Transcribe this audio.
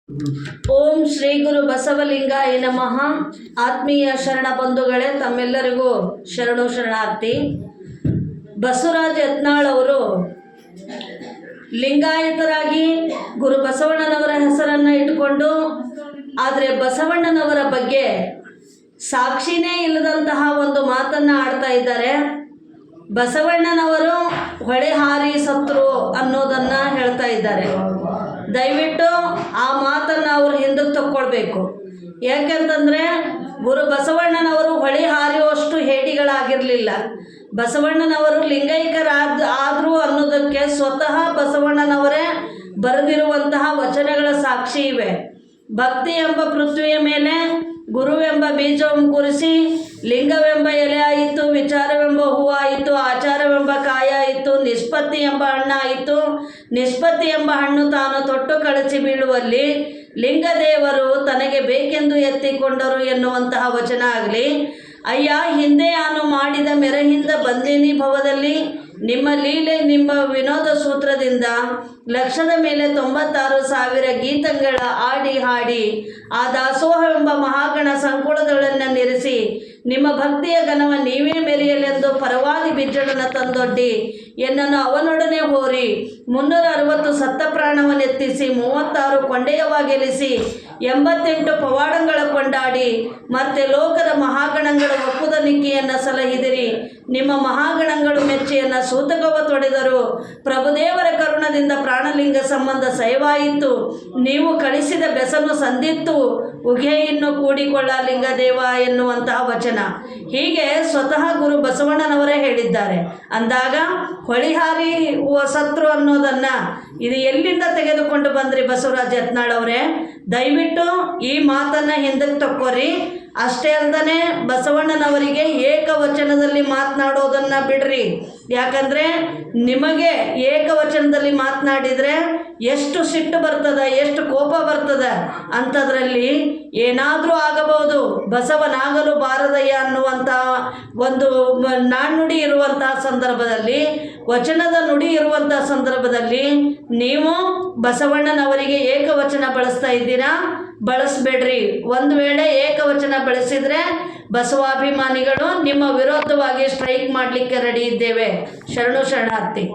ಓಂ ಶ್ರೀ ಗುರು ಬಸವಲಿಂಗಾಯ ನಮಃ. ಆತ್ಮೀಯ ಶರಣ ಬಂಧುಗಳೇ, ತಮ್ಮೆಲ್ಲರಿಗೂ ಶರಣಾರ್ಥಿ. ಬಸವರಾಜ ಯತ್ನಾಳ್ ಅವರು ಲಿಂಗಾಯತರಾಗಿ ಗುರು ಬಸವಣ್ಣನವರ ಹೆಸರನ್ನು ಇಟ್ಟುಕೊಂಡು, ಆದರೆ ಬಸವಣ್ಣನವರ ಬಗ್ಗೆ ಸಾಕ್ಷಿನೇ ಇಲ್ಲದಂತಹ ಒಂದು ಮಾತನ್ನು ಆಡ್ತಾ ಇದ್ದಾರೆ. ಬಸವಣ್ಣನವರು ಹೊಳೆ ಹಾರಿ ಸತ್ರು ಅನ್ನೋದನ್ನು ಹೇಳ್ತಾ ಇದ್ದಾರೆ. ದಯವಿಟ್ಟು ಆ ಮಾತನ್ನು ಅವರು ಹಿಂದಕ್ಕೆ ತಕ್ಕೊಳ್ಬೇಕು. ಯಾಕೆಂತಂದರೆ ಗುರು ಬಸವಣ್ಣನವರು ಹೊಳೆ ಹಾರಿಯುವಷ್ಟು ಹೇಡಿಗಳಾಗಿರಲಿಲ್ಲ. ಬಸವಣ್ಣನವರು ಆದರು ಅನ್ನೋದಕ್ಕೆ ಸ್ವತಃ ಬಸವಣ್ಣನವರೇ ಬರೆದಿರುವಂತಹ ವಚನಗಳ ಸಾಕ್ಷಿ ಇವೆ. ಭಕ್ತಿ ಎಂಬ ಪೃಥ್ವಿಯ ಮೇಲೆ ಗುರುವೆಂಬ ಬೀಜವನ್ನು ಕೂರಿಸಿ, ಲಿಂಗವೆಂಬ ಎಲೆ ಆಯಿತು, ವಿಚಾರವೆಂಬ ಹೂವಾಯಿತು, ಆಚಾರವೆಂಬ ಕಾಯ ಆಯಿತು, ನಿಷ್ಪತ್ತಿ ಎಂಬ ಹಣ್ಣಾಯಿತು. ನಿಷ್ಪತ್ತಿ ಎಂಬ ಹಣ್ಣು ತಾನು ತೊಟ್ಟು ಕಳಚಿ ಬೀಳುವಲ್ಲಿ ಲಿಂಗದೇವರು ತನಗೆ ಬೇಕೆಂದು ಎತ್ತಿಕೊಂಡರು ಎನ್ನುವಂತಹ ವಚನ ಆಗಲಿ. ಅಯ್ಯ, ಹಿಂದೆ ನಾನು ಮಾಡಿದ ಮೆರಹಿಂದ ಬಂದೀನಿ ಭವದಲ್ಲಿ, ನಿಮ್ಮ ಲೀಲೆ ನಿಮ್ಮ ವಿನೋದ ಸೂತ್ರದಿಂದ ಲಕ್ಷದ ಮೇಲೆ 96,000 ಗೀತಗಳ ಆಡಿ ಹಾಡಿ ಆ ದಾಸೋಹವೆಂಬ ಮಹಾಗಣ ಸಂಕುಳಗಳನ್ನು ನಿರಿಸಿ ನಿಮ್ಮ ಭಕ್ತಿಯ ಘನವ ನೀವೇ ಮೆರೆಯಲೆಂದು ಪರವಾಗಿ ಬಿಜ್ಜಳನ ತಂದೊಡ್ಡಿ ಎನ್ನನ್ನು ಅವನೊಡನೆ ಹೋರಿ 360 ಸತ್ತ ಪ್ರಾಣವನ್ನೆತ್ತಿಸಿ 36 ಕೊಂಡೆಯವಾಗೆಲಿಸಿ 88 ಪವಾಡಗಳ ಕೊಂಡಾಡಿ ಮತ್ತೆ ಲೋಕದ ಮಹಾಗಣಗಳ ಒಪ್ಪುದ ನಿಕ್ಕಿಯನ್ನು ಸಲಹಿದಿರಿ. ನಿಮ್ಮ ಮಹಾಗಣಗಳು ಮೆಚ್ಚಿಯನ್ನು ಸೂತಕವ ತೊಡೆದರು. ಪ್ರಭುದೇವರ ಕರುಣದಿಂದ ಪ್ರಾಣಲಿಂಗ ಸಂಬಂಧ ಸಯವಾಯಿತು. ನೀವು ಕಳಿಸಿದ ಬೆಸನು ಸಂದಿತ್ತು, ಉಘೆ ಇನ್ನು ಕೂಡಿಕೊಳ್ಳ ಲಿಂಗದೇವ ಎನ್ನುವಂತಹ ವಚನ. ಹೀಗೆ ಸ್ವತಃ ಗುರು ಬಸವಣ್ಣನವರೇ ಹೇಳಿದ್ದಾರೆ. ಅಂದಾಗ ಹೊಳಿಹಾರಿ ಸತ್ರು ಅನ್ನೋದನ್ನು ಇದು ಎಲ್ಲಿಂದ ತೆಗೆದುಕೊಂಡು ಬಂದ್ರಿ ಬಸವರಾಜ ಯತ್ನಾಳ್ ಅವರೇ? ದಯವಿಟ್ಟು ಈ ಮಾತನ್ನು ಹಿಂದಕ್ಕೆ ತಕ್ಕೋರಿ. ಅಷ್ಟೇ ಅಲ್ಲದೆ ಬಸವಣ್ಣನವರಿಗೆ ಏಕವಚನದಲ್ಲಿ ಮಾತನಾಡೋದನ್ನು ಬಿಡ್ರಿ. ಯಾಕಂದರೆ ನಿಮಗೆ ಏಕವಚನದಲ್ಲಿ ಮಾತನಾಡಿದರೆ ಎಷ್ಟು ಸಿಟ್ಟು ಬರ್ತದೆ, ಎಷ್ಟು ಕೋಪ ಬರ್ತದೆ. ಅಂಥದ್ರಲ್ಲಿ ಏನಾದರೂ ಆಗಬಹುದು. ಬಸವನಾಗಲು ಬಾರದಯ್ಯ ಅನ್ನುವಂಥ ಒಂದು ನಾಣ್ಣುಡಿ ಇರುವಂತಹ ಸಂದರ್ಭದಲ್ಲಿ, ವಚನದ ನುಡಿ ಇರುವಂಥ ಸಂದರ್ಭದಲ್ಲಿ ನೀವು ಬಸವಣ್ಣನವರಿಗೆ ಏಕವಚನ ಬಳಸ್ತಾ ಇದ್ದೀರಾ? ಬಳಸಬೇಡ್ರಿ. ಒಂದು ವೇಳೆ ಏಕವಚನ ಬಳಸಿದರೆ ಬಸವಾಭಿಮಾನಿಗಳು ನಿಮ್ಮ ವಿರೋಧವಾಗಿ ಸ್ಟ್ರೈಕ್ ಮಾಡಲಿಕ್ಕೆ ರೆಡಿ ಇದ್ದೇವೆ. ಶರಣಾರ್ಥಿ.